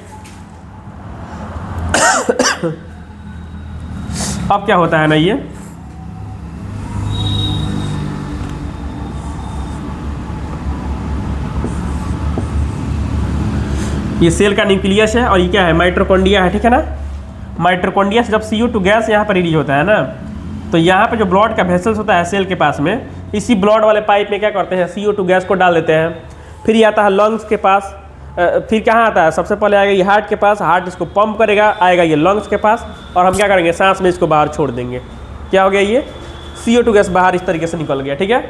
अब क्या होता है ना, ये सेल का न्यूक्लियस है और ये क्या है, माइटोकॉन्ड्रिया है, ठीक है ना। माइटोकॉन्ड्रिया से जब CO2 गैस यहाँ पर रिलीज होता है ना, तो यहाँ पे जो ब्लड का वेसल्स होता है सेल के पास में, इसी ब्लड वाले पाइप में क्या करते हैं, CO2 गैस को डाल देते हैं। फिर ये आता है लंग्स के पास, फिर कहाँ आता है, सबसे पहले आएगा ये हार्ट के पास, हार्ट इसको पंप करेगा, आएगा ये लंग्स के पास, और हम क्या करेंगे, सांस में इसको बाहर छोड़ देंगे। क्या हो गया, ये CO2 गैस बाहर इस तरीके से निकल गया, ठीक है।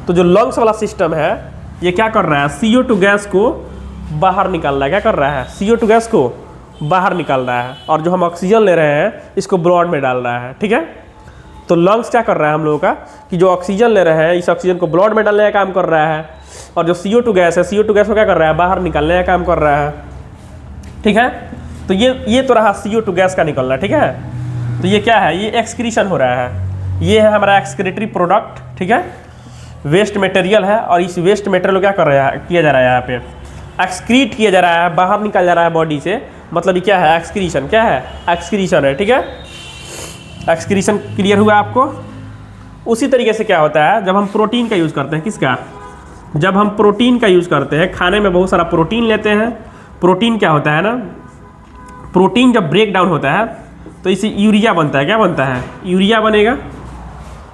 तो जो लंग्स वाला सिस्टम है ये क्या कर रहा है, CO2 गैस को बाहर निकाल रहा है। क्या कर रहा है, CO2 गैस को बाहर निकाल रहा है, और जो हम ऑक्सीजन ले रहे हैं इसको ब्लड में डाल रहा है, ठीक है। तो लंग्स क्या कर रहा है हम लोगों का, कि जो ऑक्सीजन ले रहे हैं इस ऑक्सीजन को ब्लड में डालने का काम कर रहा है, और जो CO2 गैस है, CO2 गैस को क्या कर रहा है, बाहर निकालने का काम कर रहा है, ठीक है। तो ये तो रहा CO2 गैस का निकलना, ठीक है। तो ये क्या है, ये एक्सक्रीशन हो रहा है, ये है हमारा एक्सक्रीटरी प्रोडक्ट, ठीक है। वेस्ट मटेरियल है, और इस वेस्ट मटेरियल को क्या कर रहा है, किया जा रहा है, यहाँ पे एक्सक्रीट किया जा रहा है, बाहर निकल जा रहा है बॉडी से। मतलब ये क्या है, एक्सक्रीशन। क्या है, एक्सक्रीशन है, ठीक है। एक्सक्रीशन क्लियर हुआ आपको। उसी तरीके से क्या होता है, जब हम प्रोटीन का यूज़ करते हैं, किसका, जब हम प्रोटीन का यूज़ करते हैं, खाने में बहुत सारा प्रोटीन लेते हैं। प्रोटीन क्या होता है ना, प्रोटीन जब ब्रेक डाउन होता है तो इससे यूरिया बनता है। क्या बनता है, यूरिया बनेगा।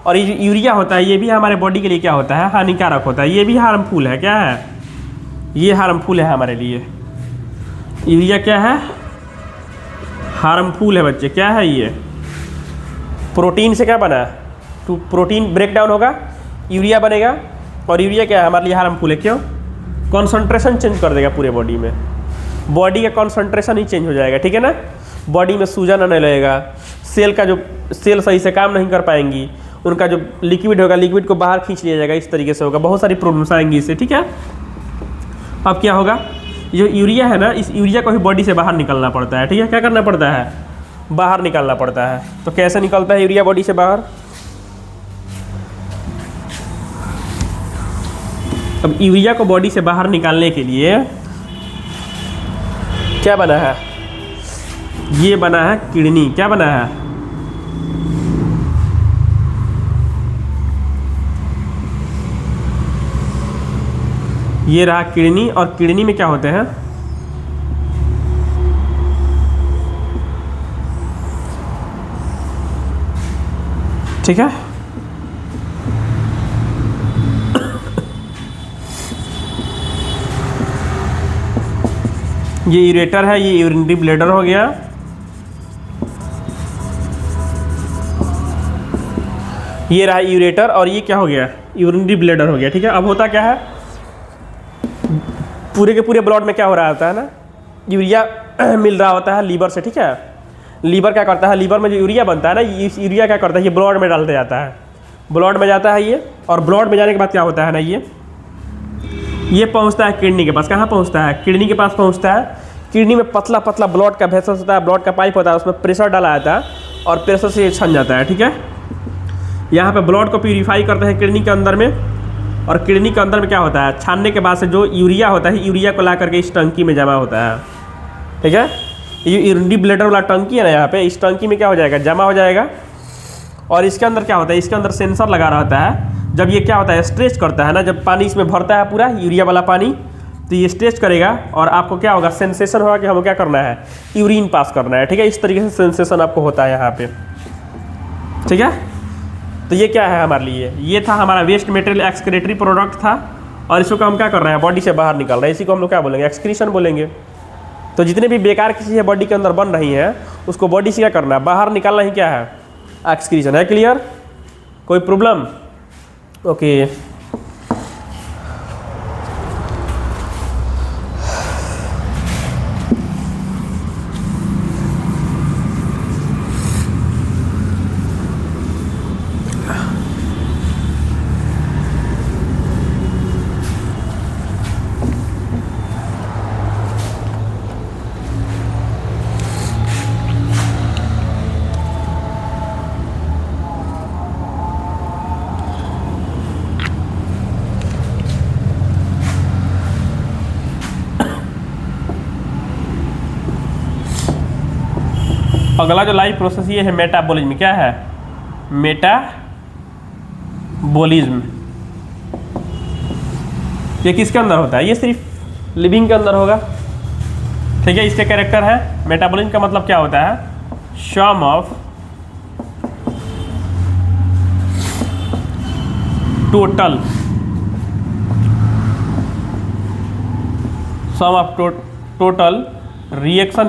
और ये जो यूरिया होता है ये भी हमारे बॉडी के लिए क्या होता है, हानिकारक होता है, ये भी हार्मफुल है। क्या है, ये हार्मफुल है हमारे लिए। यूरिया क्या है, हार्मफुल है बच्चे। क्या है ये, प्रोटीन से क्या बना है, तो प्रोटीन ब्रेक डाउन होगा, यूरिया बनेगा, और यूरिया क्या है, हमारे लिए हार्मफुल है। क्यों, कॉन्सेंट्रेशन चेंज कर देगा पूरे बॉडी में, बॉडी का कॉन्सेंट्रेशन ही चेंज हो जाएगा, ठीक है ना। बॉडी में सूजन आने लगेगा, सेल का जो सेल सही से काम नहीं कर पाएंगी, उनका जो लिक्विड होगा, लिक्विड को बाहर खींच लिया जाएगा, इस तरीके से होगा, बहुत सारी प्रॉब्लम्स आएंगी इससे, ठीक है। अब क्या होगा, जो यूरिया है ना, इस यूरिया को भी बॉडी से बाहर निकलना पड़ता है, ठीक है। क्या करना पड़ता है, बाहर निकालना पड़ता है। तो कैसे निकलता है यूरिया बॉडी से बाहर, अब यूरिया को बॉडी से बाहर निकालने के लिए क्या बना है, ये बना है किडनी। क्या बना है? ये रहा किडनी। और किडनी में क्या होते हैं? ठीक है, ये यूरेटर है, ये यूरिनरी ब्लैडर हो गया। ये रहा यूरेटर और ये क्या हो गया? यूरिनरी ब्लैडर हो गया। ठीक है, अब होता क्या है, पूरे के पूरे ब्लड में क्या हो रहा होता है ना, यूरिया मिल रहा होता है लीवर से। ठीक है, लीवर क्या करता है, लीवर में जो यूरिया बनता है ना, ये यूरिया क्या करता है, ये ब्लड में डालते जाता है, ब्लड में जाता है ये। और ब्लड में जाने के बाद क्या होता है ना, ये पहुंचता है किडनी के पास। कहाँ पहुंचता है? किडनी के पास पहुंचता है। किडनी में पतला पतला ब्लड का वेसल्स होता है, ब्लड का पाइप होता है, उसमें प्रेशर डाला जाता है और प्रेशर से ये छन जाता है। ठीक है, यहाँ पे ब्लड को प्यूरीफाई करते हैं किडनी के अंदर में। और किडनी के अंदर में क्या होता है, छानने के बाद से जो यूरिया होता है, यूरिया को ला करके इस टंकी में जमा होता है। ठीक है, ये यूरिनरी ब्लैडर वाला टंकी है ना, यहाँ पे इस टंकी में क्या हो जाएगा, जमा हो जाएगा। और इसके अंदर क्या होता है, इसके अंदर सेंसर लगा रहता है। जब ये क्या होता है, स्ट्रेच करता है ना, जब पानी इसमें भरता है पूरा यूरिया वाला पानी, तो ये स्ट्रेच करेगा और आपको क्या होगा, सेंसेशन होगा कि हमें क्या करना है, यूरिन पास करना है। ठीक है, इस तरीके से सेंसेशन आपको होता है यहाँ पे। ठीक है, तो ये क्या है हमारे लिए, ये था हमारा वेस्ट मटेरियल एक्सक्रीटरी प्रोडक्ट था। और इसको हम क्या कर रहे हैं, बॉडी से बाहर निकल रहे हैं, इसी को हम लोग क्या बोलेंगे, एक्सक्रीशन बोलेंगे। तो जितने भी बेकार की चीज़ें बॉडी के अंदर बन रही हैं, उसको बॉडी से क्या करना है, बाहर निकालना ही क्या है, एक्सक्रीशन है। क्लियर? कोई प्रॉब्लम? ओके। अगला जो लाइफ प्रोसेस ये है मेटाबॉलिज्म। क्या है? मेटाबॉलिज्म। ये किसके अंदर होता है? ये सिर्फ लिविंग के अंदर होगा। ठीक है, इसके कैरेक्टर है। मेटाबॉलिज्म का मतलब क्या होता है, sum of total reaction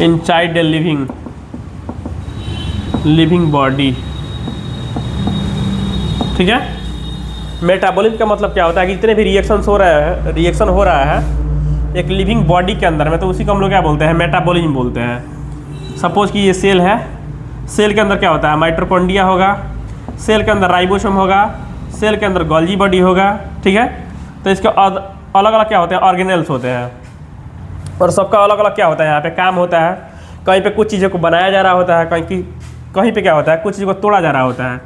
inside a living body. ठीक है, मेटाबॉलिज्म का मतलब क्या होता है कि जितने भी रिएक्शन हो रहा है एक लिविंग बॉडी के अंदर में, तो उसी को हम लोग क्या बोलते हैं, मेटाबॉलिज्म बोलते हैं। सपोज कि ये सेल है, सेल के अंदर क्या होता है, माइटोकॉन्ड्रिया होगा, सेल के अंदर राइबोसोम होगा, सेल के अंदर गोल्गी बॉडी होगा। ठीक है, तो इसके अलग अलग क्या होते हैं, ऑर्गेनेल्स होते हैं। और सबका अलग अलग क्या होता है, यहाँ पे काम होता है। कहीं पे कुछ चीज़ों को बनाया जा रहा होता है, कहीं पे क्या होता है, कुछ चीज़ों को तोड़ा जा रहा होता है।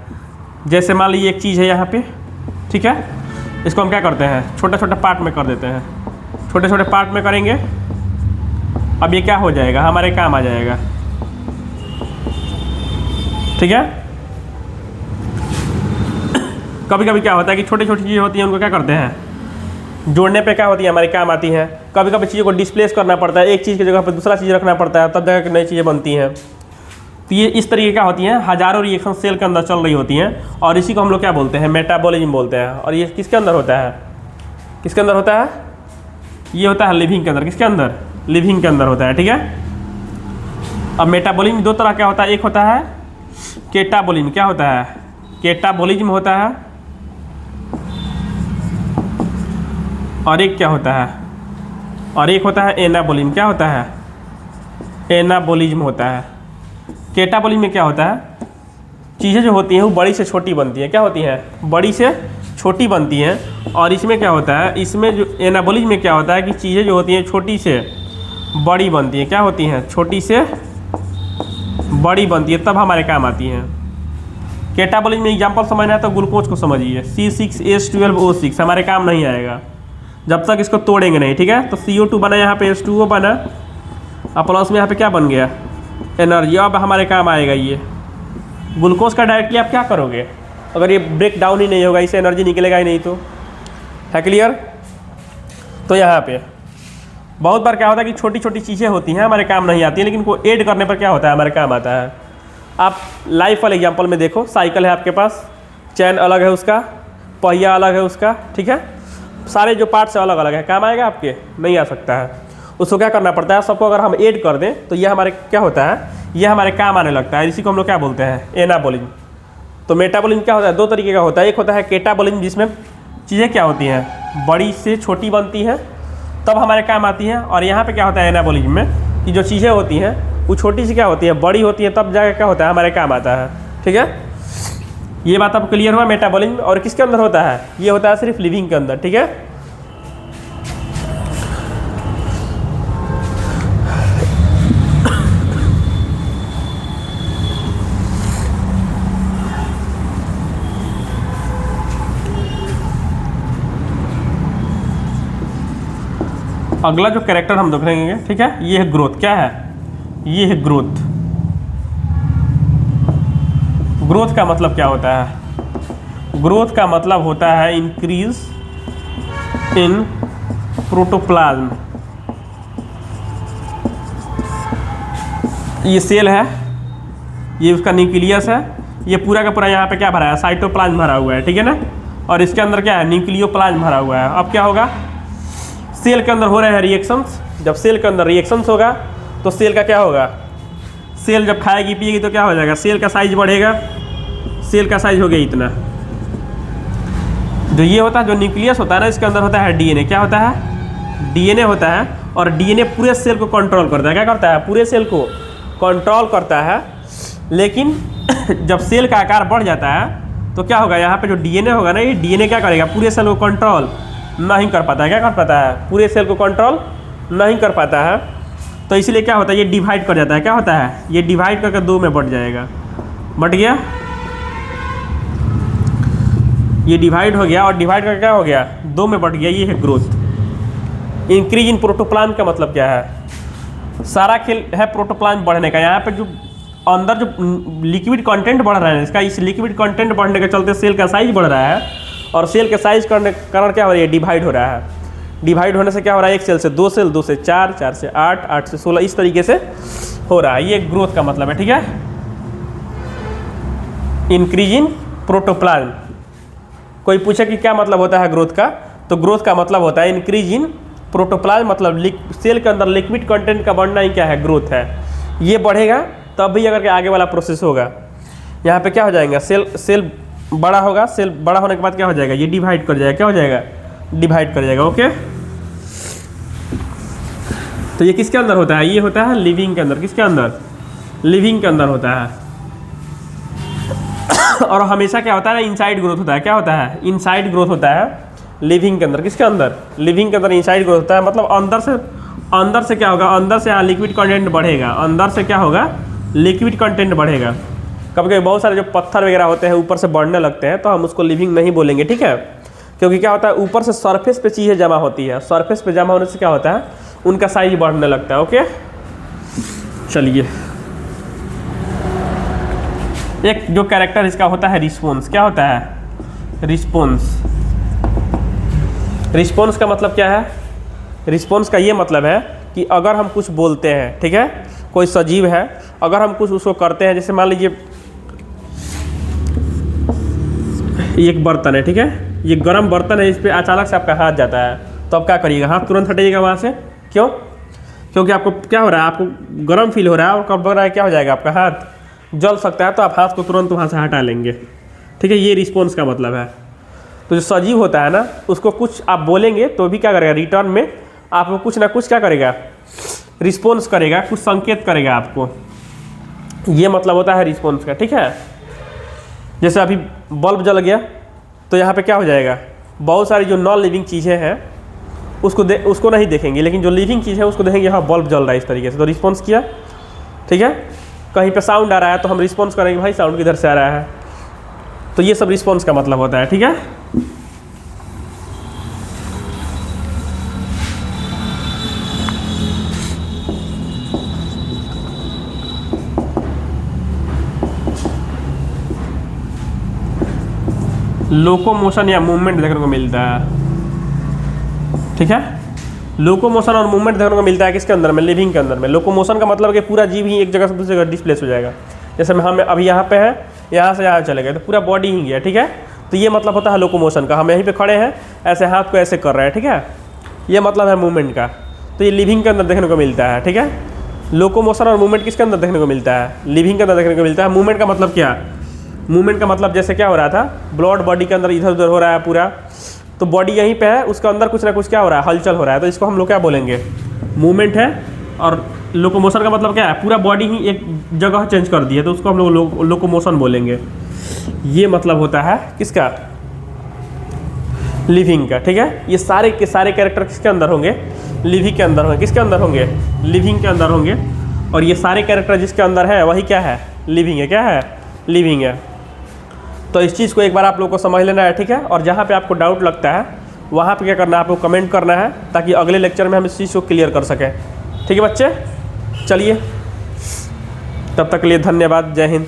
जैसे मान लीजिए एक चीज़ है यहाँ पे, ठीक है, इसको हम क्या करते हैं, छोटे छोटे पार्ट में कर देते हैं। छोटे छोटे पार्ट में करेंगे, अब ये क्या हो जाएगा, हमारे काम आ जाएगा। ठीक है, कभी कभी क्या होता है कि छोटी छोटी चीज़ें होती हैं, उनको क्या करते हैं, जोड़ने पे क्या होती है, हमारे काम आती हैं। कभी कभी चीज़ों को डिस्प्लेस करना पड़ता है, एक चीज़ की जगह पर दूसरा चीज़ रखना पड़ता है, तब जाकर नई चीज़ें बनती हैं। तो ये इस तरीके क्या होती हैं, हज़ारों रिएक्शन सेल के अंदर चल रही होती हैं, और इसी को हम लोग क्या बोलते हैं, मेटाबॉलिज्म बोलते हैं। और ये किसके अंदर होता है, किसके अंदर होता है, ये होता है लिविंग के अंदर। किसके अंदर, लिविंग के अंदर होता है। ठीक है, अब मेटाबॉलिज्म दो तरह क्या होता है, एक होता है केटाबॉलिज्म। क्या होता है, केटाबॉलिज्म होता है, और एक क्या होता है, और एक होता है एनाबॉलिज्म। क्या होता है, एनाबॉलिज्म होता है। केटाबॉलिज्म में क्या होता है, चीज़ें जो होती हैं वो बड़ी से छोटी बनती हैं। क्या होती हैं, बड़ी से छोटी बनती हैं। और इसमें क्या होता है, इसमें जो एनाबॉलिज्म में क्या होता है कि चीज़ें जो होती हैं छोटी से बड़ी बनती हैं। क्या होती हैं, छोटी से बड़ी बनती है, तब हमारे काम आती हैं। केटाबॉलिज्म में एग्जाम्पल समझना है तो ग्लूकोज को समझिए, C6H12O6 हमारे काम नहीं आएगा। जब तक इसको तोड़ेंगे नहीं, ठीक है। तो CO2 बना, यहाँ पे H2O बना, और प्लस में यहाँ पे क्या बन गया, एनर्जी। अब हमारे काम आएगा ये ग्लूकोज का। डायरेक्टली आप क्या करोगे, अगर ये ब्रेक डाउन ही नहीं होगा, इससे एनर्जी निकलेगा ही नहीं, तो है क्लियर। तो यहाँ पे बहुत बार क्या होता है कि छोटी छोटी चीज़ें होती हैं हमारे काम नहीं आती हैं, लेकिन को ऐड करने पर क्या होता है, हमारे काम आता है। आप लाइफ वाले एग्जाम्पल में देखो, साइकिल है आपके पास, चैन अलग है उसका, पहिया अलग है उसका, ठीक है, सारे जो पार्ट्स अलग अलग है, काम आएगा आपके, नहीं आ सकता है। उसको क्या करना पड़ता है, सबको अगर हम ऐड कर दें तो ये हमारे क्या होता है, ये हमारे काम आने लगता है। इसी को हम लोग क्या बोलते हैं, एनाबॉलिज्म। तो मेटाबॉलिज्म क्या होता है, दो तरीके का होता है। एक होता है कैटाबॉलिज्म, जिसमें चीज़ें क्या होती हैं, बड़ी से छोटी बनती हैं तब हमारे काम आती हैं। और यहाँ पे क्या होता है एनाबॉलिज्म में, कि जो चीज़ें होती हैं वो छोटी सी क्या होती है, बड़ी होती है, तब जाकर क्या होता है, हमारे काम आता है, ठीक है। ये बात अब क्लियर हुआ मेटाबॉलिज्म। और किसके अंदर होता है, ये होता है सिर्फ लिविंग के अंदर, ठीक है। अगला जो कैरेक्टर हम देखेंगे, ठीक है, ये है ग्रोथ। क्या है, ये है ग्रोथ। ग्रोथ का मतलब क्या होता है, ग्रोथ का मतलब होता है इंक्रीज इन प्रोटोप्लाज्म। ये सेल है, ये उसका न्यूक्लियस है, ये पूरा का पूरा यहाँ पे क्या भरा है, साइटोप्लाज्म भरा हुआ है, ठीक है ना। और इसके अंदर क्या है, न्यूक्लियोप्लाज्म भरा हुआ है। अब क्या होगा, सेल के अंदर हो रहे हैं रिएक्शंस। जब सेल के अंदर रिएक्शंस होगा तो सेल का क्या होगा, सेल जब खाएगी पिएगी तो क्या हो जाएगा, सेल का साइज बढ़ेगा। सेल का साइज हो गया इतना। जो ये होता है, जो न्यूक्लियस होता है ना, इसके अंदर होता है डीएनए। क्या होता है, डीएनए होता है। और डीएनए पूरे सेल को कंट्रोल करता है। क्या करता है, पूरे सेल को कंट्रोल करता है। लेकिन जब सेल का आकार बढ़ जाता है तो क्या होगा, यहाँ पे जो डीएनए होगा ना, ये डीएनए क्या करेगा, पूरे सेल को कंट्रोल नहीं कर पाता है। क्या कर पाता है, पूरे सेल को कंट्रोल नहीं कर पाता है। तो इसलिए क्या होता है, ये डिवाइड कर जाता है। क्या होता है, ये डिवाइड करके दो में बढ़ जाएगा। बढ़ गया, ये डिवाइड हो गया, और डिवाइड करके क्या हो गया, दो में बढ़ गया। ये है ग्रोथ। इंक्रीज इन प्रोटोप्लाज्म का मतलब क्या है, सारा खेल है प्रोटोप्लाज्म बढ़ने का। यहाँ पे जो अंदर जो लिक्विड कंटेंट बढ़ रहा है इसका, इस लिक्विड कंटेंट बढ़ने के चलते सेल का साइज बढ़ रहा है। और सेल के साइज करने के कारण क्या हो रहा है, डिवाइड हो रहा है। डिवाइड होने से क्या हो रहा है, एक सेल से दो सेल, दो से चार, चार से आठ, आठ से 16, इस तरीके से हो रहा है। ये ग्रोथ का मतलब है, ठीक है। Increase in protoplasm. कोई पूछे कि क्या मतलब होता है ग्रोथ का, तो ग्रोथ का मतलब होता है इंक्रीज इन प्रोटोप्लाज्म, मतलब सेल के अंदर लिक्विड कंटेंट का बढ़ना ही क्या है, ग्रोथ है। ये बढ़ेगा तब भी अगर आगे वाला प्रोसेस होगा। यहाँ पे क्या हो जाएगा, सेल बड़ा होगा। सेल बड़ा होने के बाद क्या हो जाएगा, ये डिवाइड कर जाएगा। क्या हो जाएगा, डिवाइड कर जाएगा, ओके। तो ये किसके अंदर होता है, ये होता है लिविंग के अंदर। किसके अंदर, लिविंग के अंदर होता है। और हमेशा क्या होता है ना, इनसाइड ग्रोथ होता है। क्या होता है, इनसाइड ग्रोथ होता है लिविंग के अंदर। किसके अंदर, लिविंग के अंदर इनसाइड ग्रोथ होता है। मतलब अंदर से क्या होगा, अंदर से यहाँ लिक्विड कंटेंट बढ़ेगा। अंदर से क्या होगा, लिक्विड कंटेंट बढ़ेगा। कभी कभी बहुत सारे जो पत्थर वगैरह होते हैं ऊपर से बढ़ने लगते हैं, तो हम उसको लिविंग नहीं बोलेंगे, ठीक है। क्योंकि क्या होता है, ऊपर से सरफेस पे चीज़ें जमा होती है। सरफेस पे जमा होने से क्या होता है, उनका साइज बढ़ने लगता है, ओके। चलिए, एक जो कैरेक्टर इसका होता है रिस्पॉन्स। क्या होता है, रिस्पॉन्स। रिस्पॉन्स का मतलब क्या है, रिस्पॉन्स का ये मतलब है कि अगर हम कुछ बोलते हैं, ठीक है, कोई सजीव है, अगर हम कुछ उसको करते हैं, जैसे मान लीजिए ये एक बर्तन है, ठीक है, ये गर्म बर्तन है, इस पर अचानक से आपका हाथ जाता है, तो आप क्या करिएगा, हाथ तुरंत हटाइएगा वहाँ से। क्यों, क्योंकि आपको क्या हो रहा है, आपको गर्म फील हो रहा है, और कब हो रहा है, क्या हो जाएगा, आपका हाथ जल सकता है, तो आप हाथ को तुरंत वहाँ से हटा लेंगे, ठीक है। ये रिस्पॉन्स का मतलब है। तो जो सजीव होता है ना, उसको कुछ आप बोलेंगे तो भी क्या करेगा, रिटर्न में आपको कुछ ना कुछ क्या करेगा, रिस्पॉन्स करेगा, कुछ संकेत करेगा आपको। ये मतलब होता है रिस्पॉन्स का, ठीक है। जैसे अभी बल्ब जल गया, तो यहाँ पे क्या हो जाएगा, बहुत सारी जो नॉन लिविंग चीज़ें हैं उसको नहीं देखेंगे, लेकिन जो लिविंग चीज़ है उसको देखेंगे, हाँ बल्ब जल रहा है इस तरीके से, तो रिस्पॉन्स किया, ठीक है। कहीं पे साउंड आ रहा है तो हम रिस्पॉन्स करेंगे, भाई साउंड किधर से आ रहा है। तो ये सब रिस्पॉन्स का मतलब होता है, ठीक है। लोकोमोशन या मूवमेंट देखने को मिलता है, ठीक है। लोकोमोशन और मूवमेंट देखने को मिलता है किसके अंदर में, लिविंग के अंदर में। लोकोमोशन का मतलब कि पूरा जीव ही एक जगह से दूसरी जगह डिस्प्लेस हो जाएगा। जैसे हम अभी यहाँ पे हैं, यहाँ से यहाँ चले गए तो पूरा बॉडी ही गया, ठीक है। तो ये मतलब होता है लोकोमोशन का। हम यहीं पे खड़े हैं, ऐसे हाथ को ऐसे कर रहे हैं, ठीक है। ये मतलब है मूवमेंट का। तो ये लिविंग के अंदर देखने को मिलता है, ठीक है। लोकोमोशन और मूवमेंट किसके अंदर देखने को मिलता है, लिविंग के अंदर देखने को मिलता है। मूवमेंट का मतलब क्या, मूवमेंट का मतलब जैसे क्या हो रहा था, ब्लड बॉडी के अंदर इधर उधर हो रहा है पूरा, तो बॉडी यहीं पे है, उसके अंदर कुछ ना कुछ क्या हो रहा है, हलचल हो रहा है, तो इसको हम लोग क्या बोलेंगे, मूवमेंट है। और लोकोमोशन का मतलब क्या है, पूरा बॉडी ही एक जगह चेंज कर दी है, तो उसको हम लोग लोकोमोशन बोलेंगे। ये मतलब होता है किसका, लिविंग का, ठीक है। ये सारे के सारे कैरेक्टर किसके अंदर होंगे, लिविंग के अंदर होंगे। किसके अंदर होंगे, लिविंग के अंदर होंगे। और ये सारे कैरेक्टर जिसके अंदर है वही क्या है, लिविंग है। क्या है, लिविंग है। तो इस चीज़ को एक बार आप लोग को समझ लेना है, ठीक है। और जहाँ पे आपको डाउट लगता है वहाँ पे क्या करना है, आपको कमेंट करना है, ताकि अगले लेक्चर में हम इस चीज़ को क्लियर कर सकें, ठीक है बच्चे। चलिए, तब तक के लिए धन्यवाद। जय हिंद।